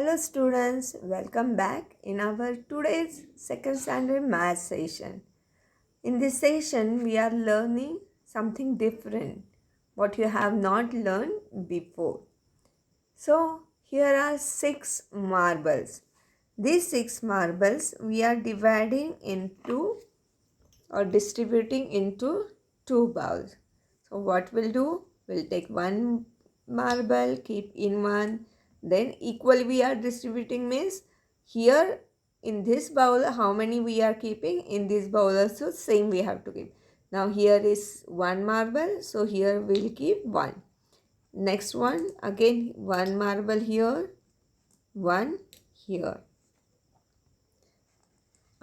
Hello students, welcome back in our today's second standard math session. In this session, we are learning something different, what you have not learned before. So, here are 6 marbles. These 6 marbles we are dividing into or distributing into 2 bowls. So, what we'll do? We'll take one marble, keep in one, then equally we are distributing means here in this bowl how many we are keeping, in this bowl also same we have to keep. Now here is one marble, so here we'll keep one. Next one, again one marble here, one here,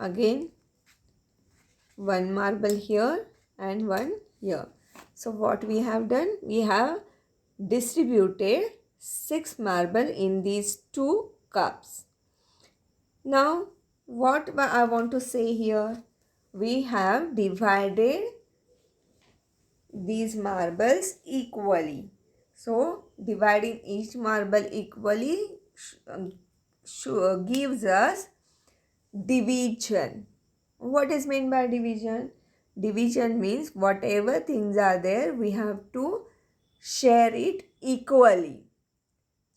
again one marble here and one here. So what we have done, we have distributed 6 marble in these 2 cups. Now what I want to say here, we have divided these marbles equally. So dividing each marble equally gives us division. What is meant by division? Division means whatever things are there, we have to share it equally.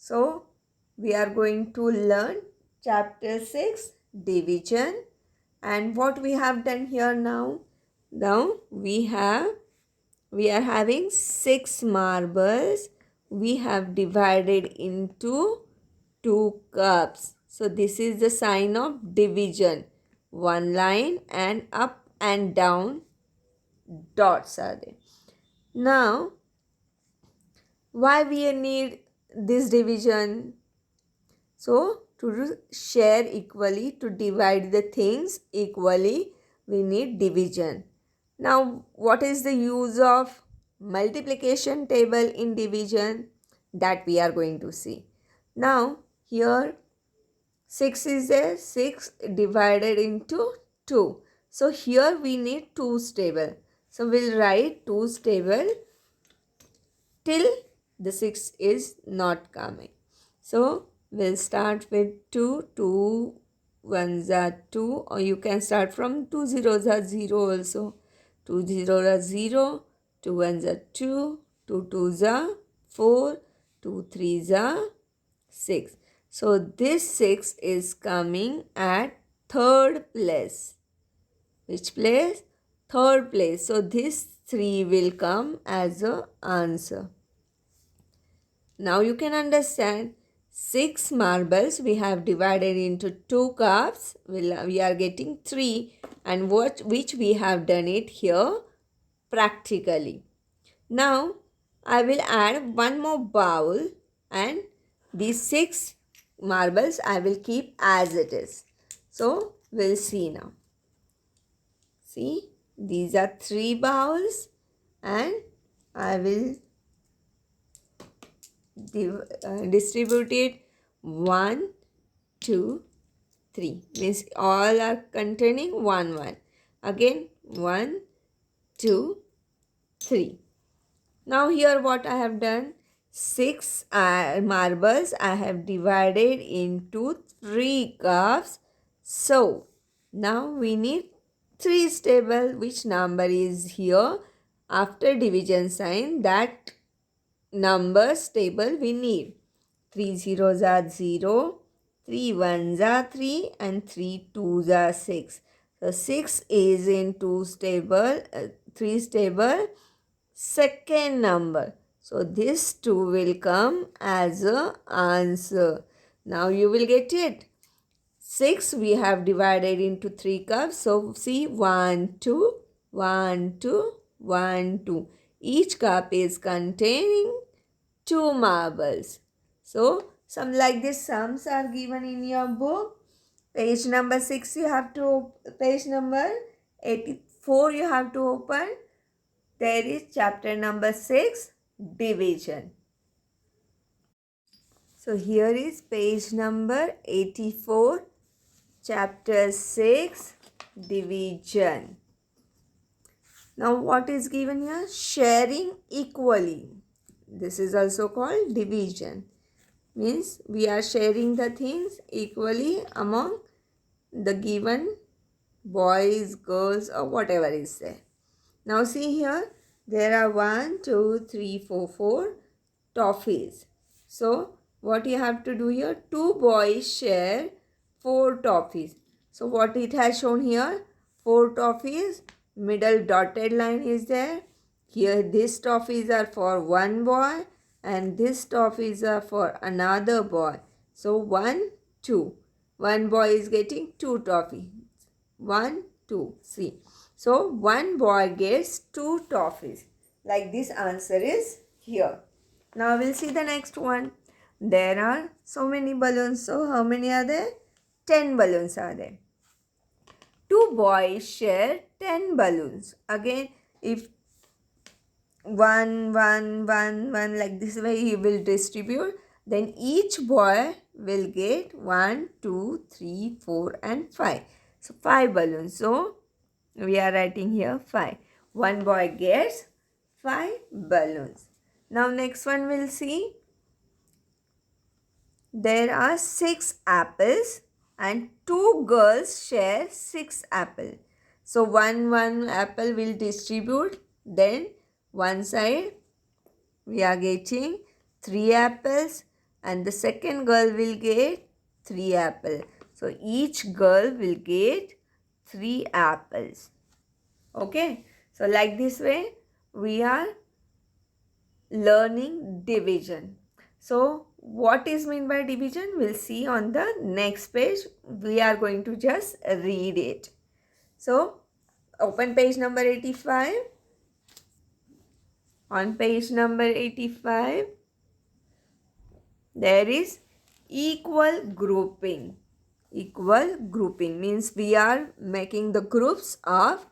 So, we are going to learn chapter 6, division. And what we have done here now? Now, we are having 6 marbles. We have divided into 2 cups. So, this is the sign of division. One line and up and down dots are there. Now, why we need this division? So, to share equally, to divide the things equally, we need division. Now, what is the use of multiplication table in division? That we are going to see. Now, here 6 is there, 6 divided into 2. So, here we need 2's table. So, we'll write 2's table till the 6 is not coming. So, we'll start with 2, 2 ones are 2, or you can start from 2 zeros are 0 also. 2 zeros are 0, 2 ones are 2, 2 twos are 4, 2 threes are 6. So, this 6 is coming at third place. Which place? Third place. So, this 3 will come as a answer. Now, you can understand 6 marbles we have divided into 2 cups. We are getting 3, and which we have done it here practically. Now, I will add one more bowl, and these 6 marbles I will keep as it is. So, we'll see now. See, these are 3 bowls, and I will distribute it 1, 2, 3. Means all are containing 1, 1. Again 1, 2, 3. Now here what I have done, 6 marbles I have divided into 3 cups. So now we need 3's table. Which number is here after division sign? That numbers table we need. 3 zeros are 0, 3 ones are 3, and 3 twos are 6. So 6 is in 2's table, 3's table, second number. So this 2 will come as a answer. Now you will get it. 6 we have divided into 3 cups. So see, 1, 2, 1, 2, 1, 2. Each cup is containing 2 marbles. So, some like this sums are given in your book. Page number 6 you have to, page number 84 you have to open. There is chapter number 6, division. So, here is page number 84, chapter 6, division. Now, what is given here? Sharing equally. This is also called division. means we are sharing the things equally among the given boys, girls, or whatever is there. Now see here, there are 1, 2, 3, 4, 4 toffees. So what you have to do here, 2 boys share 4 toffees. So what it has shown here, 4 toffees, middle dotted line is there. Here these toffees are for one boy and these toffees are for another boy. So 1, 2. One boy is getting 2 toffees. 1, 2. See. So one boy gets 2 toffees. Like this answer is here. Now we'll see the next one. There are so many balloons. So how many are there? 10 balloons are there. 2 boys share 10 balloons. Again, if one like this way he will distribute, then each boy will get 1, 2, 3, 4 and 5. So 5 balloons. So we are writing here 5. One boy gets 5 balloons. Now next one we'll see. There are 6 apples and 2 girls share 6 apples. So one apple will distribute. Then one side we are getting 3 apples and the second girl will get 3 apples. So each girl will get 3 apples. Okay. So like this way we are learning division. So what is meant by division? We'll see on the next page. We are going to just read it. So open page number 85. On page number 85, there is equal grouping. Equal grouping means we are making the groups of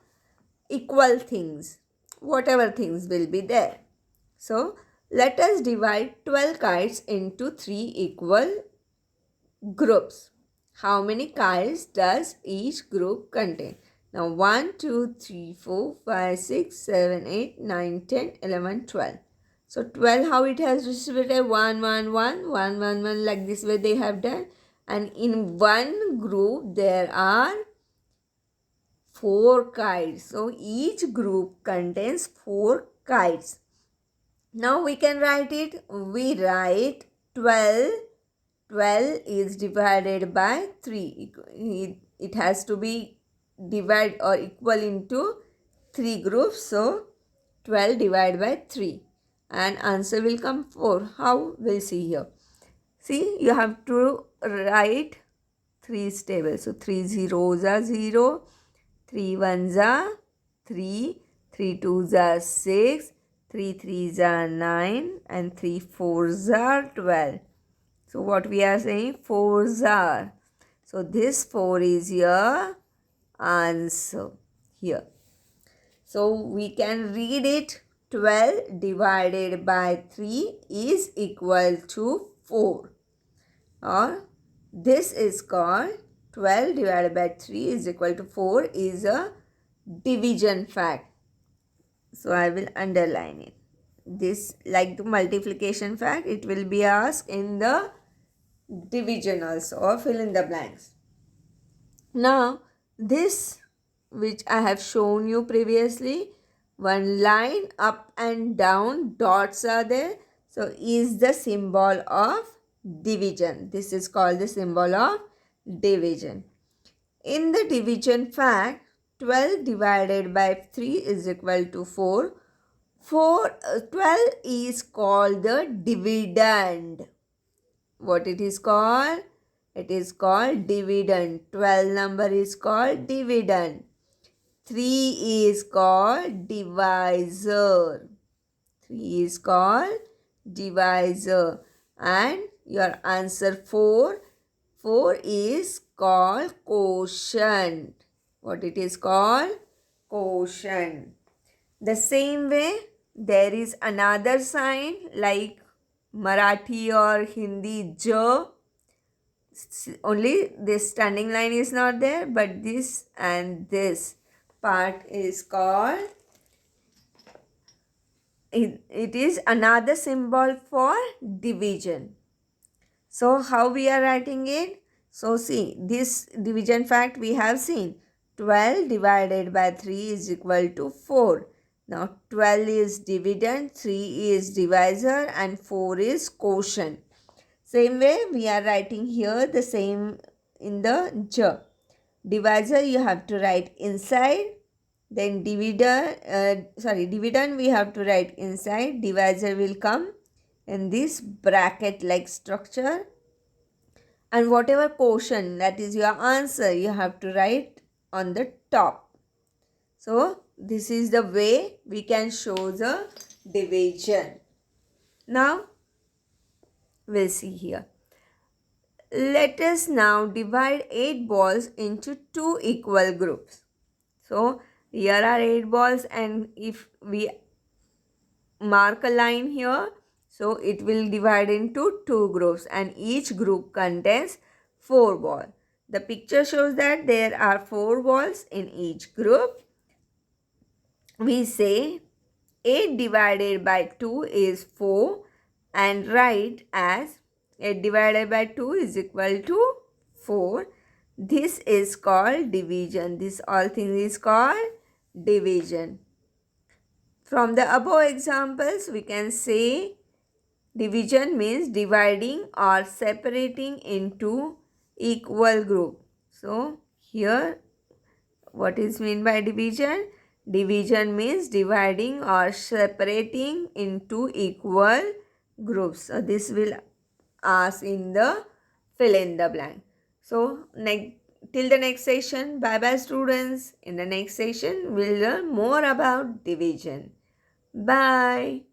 equal things. Whatever things will be there. So let us divide 12 kites into 3 equal groups. How many kites does each group contain? Now 1, 2, 3, 4, 5, 6, 7, 8, 9, 10, 11, 12. So 12 how it has distributed? 1, 1, 1, 1, 1, 1 like this way they have done. And in one group there are 4 kites. So each group contains 4 kites. Now we can write it. We write 12. 12 is divided by 3. It has to be divided or equal into 3 groups. So 12 divided by 3. And answer will come 4. How? We'll see here. See, you have to write 3 tables. So 3 zeros are 0. 3 ones are 3. 3 twos are 6. 3 threes are 9. And 3 fours are 12. So what we are saying? 4s are. So this 4 is your answer here. So we can read it. 12 divided by 3 is equal to 4. Or this is called 12 divided by 3 is equal to 4 is a division fact. So I will underline it. This, like the multiplication fact, it will be asked in the division also, or fill in the blanks. Now this which I have shown you previously, one line up and down dots are there. So is the symbol of division. This is called the symbol of division. In the division fact, 12 divided by 3 is equal to 4. 12 is called the dividend. What it is called? It is called dividend. 12 number is called dividend. 3 is called divisor. 3 is called divisor. And your answer 4. 4 is called quotient. What it is called? Quotient. The same way, there is another sign like Marathi or Hindi ja. Only this standing line is not there, but this and this part is called, it is another symbol for division. So how we are writing it? So see, this division fact we have seen. 12 divided by 3 is equal to 4. Now 12 is dividend, 3 is divisor and 4 is quotient. Same way we are writing here the same in the J. Divisor you have to write inside, then dividend we have to write inside, divisor will come in this bracket like structure, and whatever quotient, that is your answer, you have to write on the top. So this is the way we can show the division. Now we'll see here. Let us now divide 8 balls into 2 equal groups. So here are 8 balls, and if we mark a line here, so it will divide into 2 groups and each group contains 4 balls. The picture shows that there are 4 balls in each group. We say 8 divided by 2 is 4 and write as 8 divided by 2 is equal to 4. This is called division. This all thing is called division. From the above examples, we can say division means dividing or separating into equal group. So here what is meant by division? Division means dividing or separating into equal groups. So this will ask in the fill in the blank. So till the next session, bye bye students. In the next session, we'll learn more about division. Bye.